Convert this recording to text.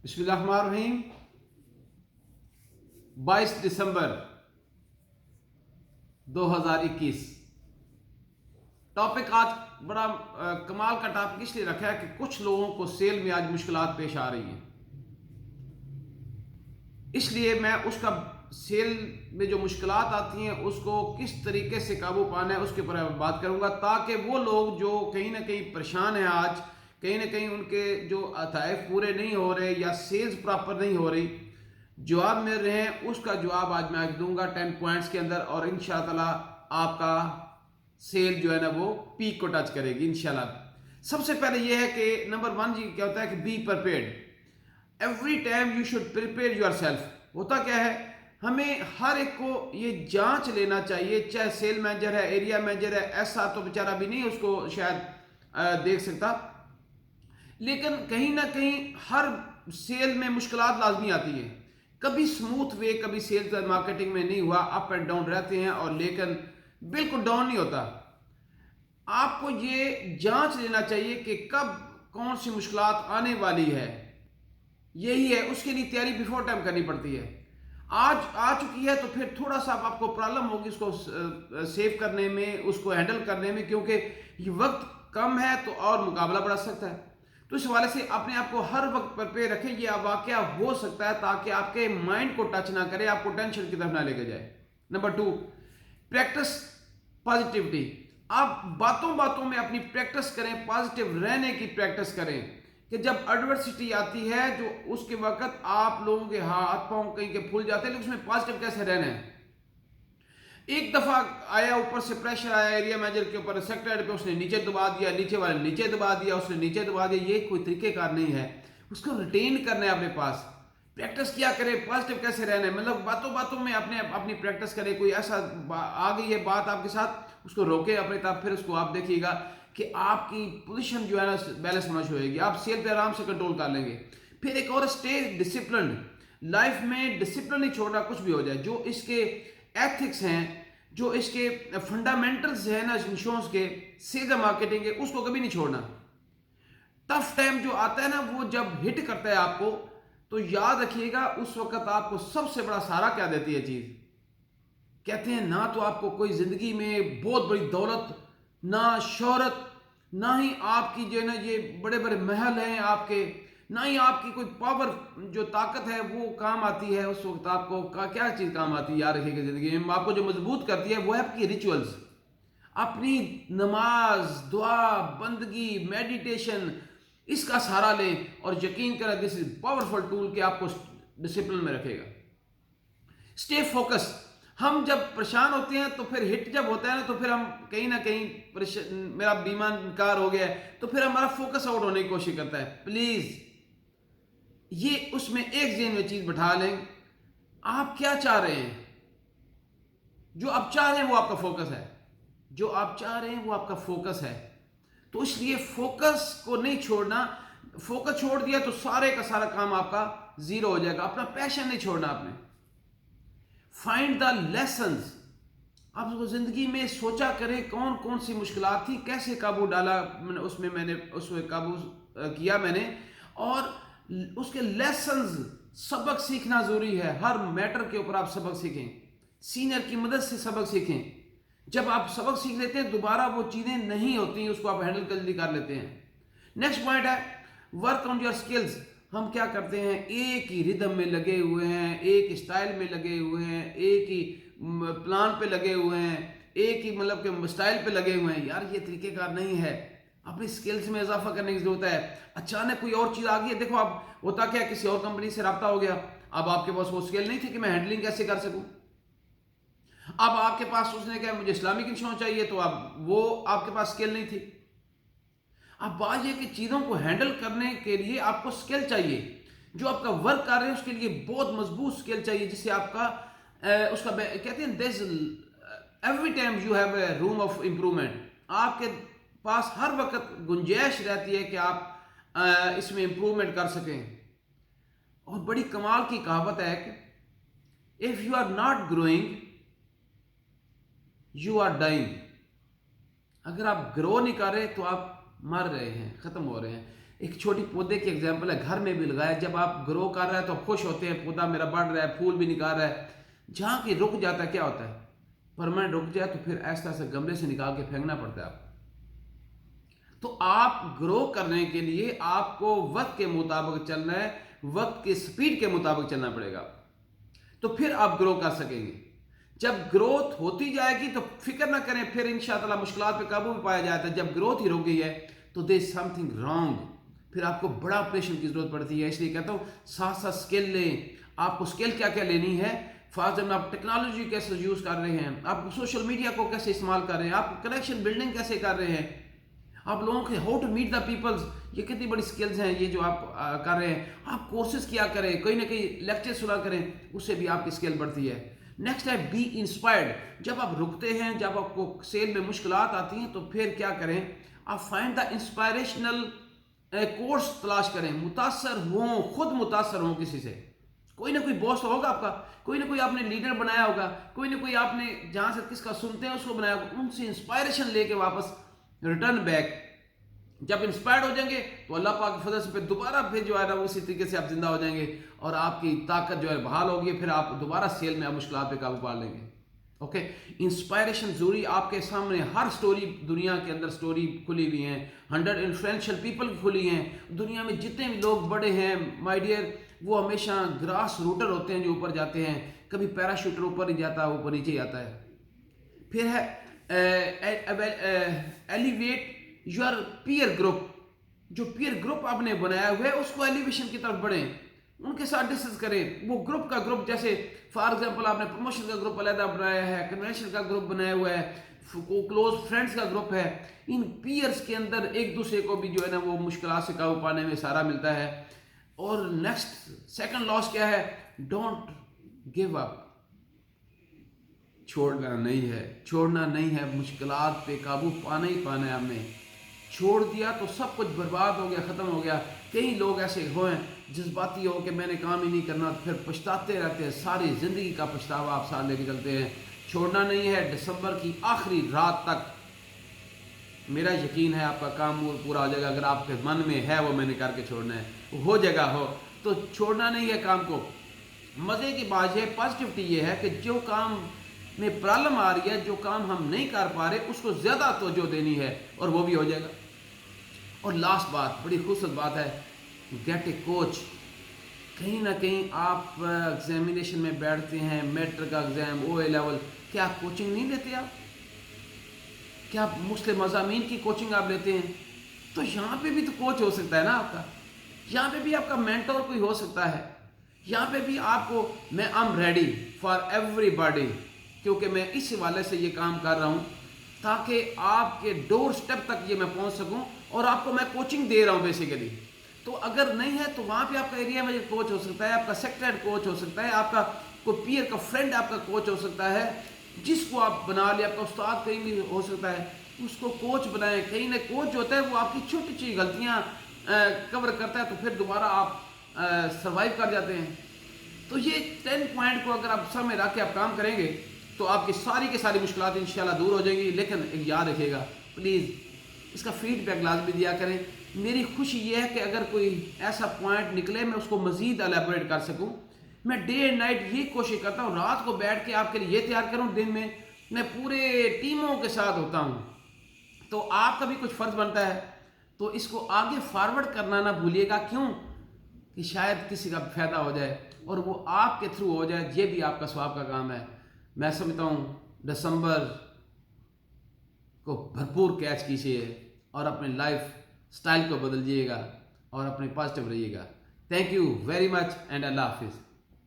بسم اللہ الرحمن الرحیم 22 دسمبر 2021 ٹاپک آج بڑا کمال کا ٹاپک اس لیے رکھا ہے کہ کچھ لوگوں کو سیل میں آج مشکلات پیش آ رہی ہیں، اس لیے میں اس کا سیل میں جو مشکلات آتی ہیں اس کو کس طریقے سے قابو پانا ہے اس کے اوپر بات کروں گا، تاکہ وہ لوگ جو کہیں نہ کہیں پریشان ہیں، آج کہیں نہ کہیں ان کے جو عطائف پورے نہیں ہو رہے یا سیلز پراپر نہیں ہو رہی، جواب مل رہے ہیں، اس کا جواب آج میں دوں گا 10 پوائنٹس کے اندر، اور انشاءاللہ آپ کا سیل جو ہے نا وہ پیک کو ٹچ کرے گی انشاءاللہ۔ سب سے پہلے یہ ہے کہ نمبر 1 جی کیا ہوتا ہے کہ be prepared. Every time you should prepare yourself. ہوتا کیا ہے، ہمیں ہر ایک کو یہ جانچ لینا چاہیے، چاہے سیل مینیجر ہے، ایریا مینیجر ہے، ایسا تو بیچارہ بھی نہیں اس کو شاید دیکھ سکتا، لیکن کہیں نہ کہیں ہر سیل میں مشکلات لازمی آتی ہیں، کبھی سموتھ وے کبھی سیل مارکیٹنگ میں نہیں ہوا، اپ اینڈ ڈاؤن رہتے ہیں، اور لیکن بالکل ڈاؤن نہیں ہوتا۔ آپ کو یہ جانچ لینا چاہیے کہ کب کون سی مشکلات آنے والی ہے، یہی ہے، اس کے لیے تیاری بیفور ٹائم کرنی پڑتی ہے۔ آج آ چکی ہے تو پھر تھوڑا سا آپ کو پرابلم ہوگی اس کو سیو کرنے میں، اس کو ہینڈل کرنے میں، کیونکہ یہ وقت کم ہے تو اور مقابلہ بڑھ سکتا ہے، تو اس حوالے سے اپنے آپ کو ہر وقت پر پہ رکھیں، یہ واقعہ ہو سکتا ہے، تاکہ آپ کے مائنڈ کو ٹچ نہ کرے، آپ کو ٹینشن کی طرف نہ لے کے جائے۔ Number 2، practice positivity. آپ باتوں باتوں میں اپنی پریکٹس کریں، پازیٹیو رہنے کی پریکٹس کریں، کہ جب ایڈورسٹی آتی ہے جو اس کے وقت آپ لوگوں کے ہاتھ پاؤں کہیں کے پھول جاتے ہیں، لیکن اس میں پازیٹیو کیسے رہنا ہے۔ ایک دفعہ آیا اوپر سے پریشر آیا ایریا مینیجر کے اوپر، سیکٹر پہ اس نے نیچے دبا دیا، نیچے والے نیچے دبا دیا، اس نے نیچے دبا دیا، یہ کوئی طریقہ کار نہیں ہے، اس کو ریٹین کرنا ہے اپنے پاس۔ پریکٹس کیا کرے، پازیٹیو کیسے رہنا ہے، مطلب باتوں باتوں میں اپنی پریکٹس کرے، کوئی ایسا آ گئی ہے بات آپ کے ساتھ، اس کو روکے اپنے طرف، پھر اس کو آپ دیکھیے گا کہ آپ کی پوزیشن جو ہے نا بیلنس ہونا شروع ہوئے گی، آپ سیل پہ آرام سے کنٹرول کر لیں گے۔ پھر ایک اور اسٹے ڈسپلن، لائف میں ڈسپلن نہیں چھوڑنا، کچھ بھی ہو جائے، جو اس کے ایتھکس ہیں، جو اس کے فنڈامنٹلز ہیں نا انشورنس کے، سیلز مارکیٹنگ کے، اس کو کبھی نہیں چھوڑنا۔ ٹف ٹائم جو آتا ہے نا وہ جب ہٹ کرتا ہے آپ کو، تو یاد رکھیے گا اس وقت آپ کو سب سے بڑا سہارا کیا دیتی ہے چیز، کہتے ہیں نہ تو آپ کو کوئی زندگی میں بہت بڑی دولت، نہ شہرت، نہ ہی آپ کی جو ہے نا یہ بڑے بڑے محل ہیں آپ کے، نہ ہی آپ کی کوئی پاور جو طاقت ہے وہ کام آتی ہے، اس وقت آپ کو کیا چیز کام آتی ہے یاد رکھیے گا زندگی میں، آپ کو جو مضبوط کرتی ہے وہ ہے آپ کی ریچولز، اپنی نماز، دعا، بندگی، میڈیٹیشن، اس کا سہارا لیں، اور یقین کریں دس از پاورفل ٹول کہ آپ کو ڈسپلن میں رکھے گا۔ Stay focus. ہم جب پریشان ہوتے ہیں تو پھر ہٹ جب ہوتا ہے نا تو پھر ہم کہیں نہ کہیں میرا بیمہ انکار ہو گیا ہے تو پھر ہمارا فوکس آؤٹ ہونے کی کوشش کرتا ہے۔ پلیز یہ اس میں ایک ذہن میں چیز بٹھا لیں، آپ کیا چاہ رہے ہیں، جو آپ چاہ رہے ہیں وہ آپ کا فوکس ہے، جو آپ چاہ رہے ہیں وہ آپ کا فوکس ہے، تو اس لیے فوکس کو نہیں چھوڑنا۔ فوکس چھوڑ دیا تو سارے کا سارا کام آپ کا زیرو ہو جائے گا۔ اپنا پیشن نہیں چھوڑنا آپ نے۔ Find the lessons. آپ زندگی میں سوچا کریں کون کون سی مشکلات تھی، کیسے قابو ڈالا اس میں، میں نے اس میں قابو کیا میں نے، اور اس کے لیسنز، سبق سیکھنا ضروری ہے، ہر میٹر کے اوپر آپ سبق سیکھیں، سینئر کی مدد سے سبق سیکھیں، جب آپ سبق سیکھ لیتے ہیں دوبارہ وہ چیزیں نہیں ہوتی، اس کو آپ ہینڈل جلدی کر لیتے ہیں۔ نیکسٹ پوائنٹ ہے ورک آن یور اسکلز۔ ہم کیا کرتے ہیں، ایک ہی ردم میں لگے ہوئے ہیں، ایک اسٹائل میں لگے ہوئے ہیں، ایک ہی پلان پہ لگے ہوئے ہیں، ایک ہی مطلب کہ اسٹائل پہ لگے ہوئے ہیں، یار یہ طریقہ کار نہیں ہے، اپنی سکلز میں اضافہ کرنے کی ضرورت ہے۔ اچانک کوئی اور چیز آ گئی ہے، دیکھو اب ہوتا کیا، کسی اور کمپنی سے رابطہ ہو گیا، اب آپ کے پاس وہ سکل نہیں تھی کہ میں ہینڈلنگ کیسے کر سکوں، اب آپ کے پاس اس نے کہا مجھے اسلامک انشورنس چاہیے، تو اب وہ آپ کے پاس سکل نہیں تھی۔ اب بات یہ کہ چیزوں کو ہینڈل کرنے کے لیے آپ کو سکل چاہیے، جو آپ کا ورک کر رہے ہیں اس کے لیے بہت مضبوط سکل چاہیے، جس سے آپ کا اس کا کہتے ہیں this every time you have a room of improvement, آپ کے پاس ہر وقت گنجائش رہتی ہے کہ آپ اس میں امپرومنٹ کر سکیں۔ اور بڑی کمال کی کہاوت ہے کہ if you are not growing you are dying, اگر آپ گرو نہیں کر رہے تو آپ مر رہے ہیں، ختم ہو رہے ہیں۔ एक छोटी पौधे की एग्जांपल है, घर में भी लगाया, जब आप ग्रो कर रहा है तो खुश होते हैं, पौधा मेरा बढ़ रहा है, फूल भी निकाल रहा है। जहाँ की रुक जाता है क्या होता है, परमानेंट रुक जाए तो फिर ऐसा ऐसा गमले से निकाल के फेंकना पड़ता है आपको। तो आप ग्रो करने के लिए आपको वक्त के मुताबिक चलना है, वक्त की स्पीड के मुताबिक चलना पड़ेगा, तो फिर आप ग्रो कर सकेंगे। जब ग्रोथ होती जाएगी तो फिक्र ना करें, फिर इंशाअल्लाह मुश्किलात पे काबू भी पाया जाता है। जब ग्रोथ ही रुक गई है तो देयर इज समथिंग रॉन्ग, फिर आपको बड़ा ऑपरेशन की जरूरत पड़ती है। इसलिए कहता हूँ साथ साथ स्किल लें। आपको स्किल क्या क्या लेनी है, फॉर एग्जाम्पल आप टेक्नोलॉजी कैसे यूज़ कर रहे हैं, आप सोशल मीडिया को कैसे इस्तेमाल कर रहे हैं, आप कनेक्शन बिल्डिंग कैसे कर रहे हैं, आप लोगों के how to meet the peoples, ये कितनी बड़ी स्किल्स हैं ये जो आप कर रहे हैं। आप कोर्सेज किया करें, कहीं ना कहीं लेक्चर सुना करें, उससे भी आपकी स्किल बढ़ती है। नेक्स्ट है बी इंस्पायर्ड। जब आप रुकते हैं, जब आपको सेल में मुश्किलात आती हैं तो फिर क्या करें, आप फाइंड द इंस्पायरेशनल कोर्स तलाश करें, मुतासर हों, खुद मुतासर हों किसी से। कोई ना कोई बॉस होगा आपका, कोई ना कोई आपने लीडर बनाया होगा, कोई ना कोई आपने जहाँ से किसका सुनते हैं उसको बनाया होगा, उनसे इंस्पायरेशन लेके वापस रिटर्न बैक। जब इंस्पायर्ड हो जाएंगे तो अल्लाह पाक के फजल से फिर दोबारा फिर जो है ना उसी तरीके से आप जिंदा हो जाएंगे और आपकी ताकत जो है बहाल होगी, फिर आप दोबारा सेल में आप मुश्किलात पे काबू पा लेंगे। ओके, इंस्पायरेशन जरूरी। आपके सामने हर स्टोरी, दुनिया के अंदर स्टोरी खुली हुई हैं, 100 इन्फ्लुएंशियल पीपल खुली हैं। दुनिया में जितने भी लोग बड़े हैं माय डियर, वो हमेशा ग्रास रूटर होते हैं जो ऊपर जाते हैं, कभी पैराशूटर ऊपर नहीं जाता, ऊपर नीचे जाता है। फिर है एलिवेट योर पीयर ग्रुप। जो पीयर ग्रुप आपने बनाया हुआ है उसको एलिवेशन की तरफ बढ़ें, उनके साथ डिस्कस करें। वो ग्रुप का ग्रुप, जैसे फॉर एग्जांपल आपने प्रमोशन का ग्रुप अलग बनाया है, कन्वेंशन का ग्रुप बनाया हुआ है, क्लोज फ्रेंड्स का ग्रुप है। इन पीयर्स के अंदर एक दूसरे को भी जो है ना वो मुश्किलात से काबू पाने में सहारा मिलता है। और नेक्स्ट सेकंड लॉस क्या है, डोंट गिव अप। छोड़ना नहीं है, छोड़ना नहीं है, मुश्किलात पे काबू पाना ही पाना है। हमने छोड़ दिया तो सब कुछ बर्बाद हो गया, ख़त्म हो गया। कई लोग ऐसे हुए जज्बाती हो कि मैंने काम ही नहीं करना, फिर पछताते रहते हैं, सारी ज़िंदगी का पछतावा आप साथ लेके चलते हैं। छोड़ना नहीं है। दिसंबर की आखिरी रात तक मेरा यकीन है आपका काम पूरा हो जाएगा। अगर आपके मन में है वो मैंने करके छोड़ना है, हो जाएगा। हो तो छोड़ना नहीं है काम को। मज़े की बात है, पॉजिटिविटी ये है कि जो काम में प्रॉब्लम आ रही है, जो काम हम नहीं कर पा रहे, उसको ज़्यादा तवज्जो देनी है और वो भी हो जाएगा। और लास्ट बात, बड़ी खूबसूरत बात है, गेट ए कोच। कहीं ना कहीं आप एग्जामिनेशन में बैठते हैं, मैट्रिक का एग्ज़ाम, ओ ए लेवल, क्या कोचिंग नहीं लेते आप? क्या मुस्लिम मज़ामीन की कोचिंग आप लेते हैं? तो यहाँ पे भी तो कोच हो सकता है ना आपका, यहाँ पे भी आपका मेंटोर कोई हो सकता है। यहाँ पे भी आपको, मैं I am ready for everybody, क्योंकि मैं इस हवाले से ये काम कर रहा हूँ ताकि आपके डोर स्टेप तक ये मैं पहुँच सकूँ, और आपको मैं कोचिंग दे रहा हूँ बेसिकली। तो अगर नहीं है तो वहाँ पे आपका एरिया में कोच हो सकता है, आपका सेक्टर हेड कोच हो सकता है, आपका कोई पीयर का फ्रेंड आपका कोच हो सकता है, जिसको आप बना लिया, आपका उस्ताद कहीं भी हो सकता है, उसको कोच बनाएं। कहीं ना कोच जो होता है वो आपकी छोटी छोटी गलतियाँ कवर करता है, तो फिर दोबारा आप सर्वाइव कर जाते हैं। तो ये 10 पॉइंट को अगर आप सामने रख के आप काम करेंगे तो आपकी सारी की सारी मुश्किलात इंशाल्लाह दूर हो जाएंगी। लेकिन एक याद रखिएगा, प्लीज़ इसका फीडबैक लाजमी दिया करें। मेरी खुशी ये है कि अगर कोई ऐसा पॉइंट निकले मैं उसको मज़ीद एलेबोरेट कर सकूं। मैं डे एंड नाइट ये कोशिश करता हूँ, रात को बैठ के आपके लिए ये तैयार करूँ, दिन में मैं पूरे टीमों के साथ होता हूँ। तो आपका भी कुछ फ़र्ज बनता है, तो इसको आगे फॉरवर्ड करना ना भूलिएगा। क्यों कि शायद किसी का फ़ायदा हो जाए और वो आपके थ्रू हो जाए, ये भी आपका स्वाब का काम है। मैं समझता हूँ दिसंबर को भरपूर कैच कीजिए और अपने लाइफ स्टाइल को बदलिएगा और अपने पॉजिटिव रहिएगा। Thank you very much and अल्लाह हाफिज़।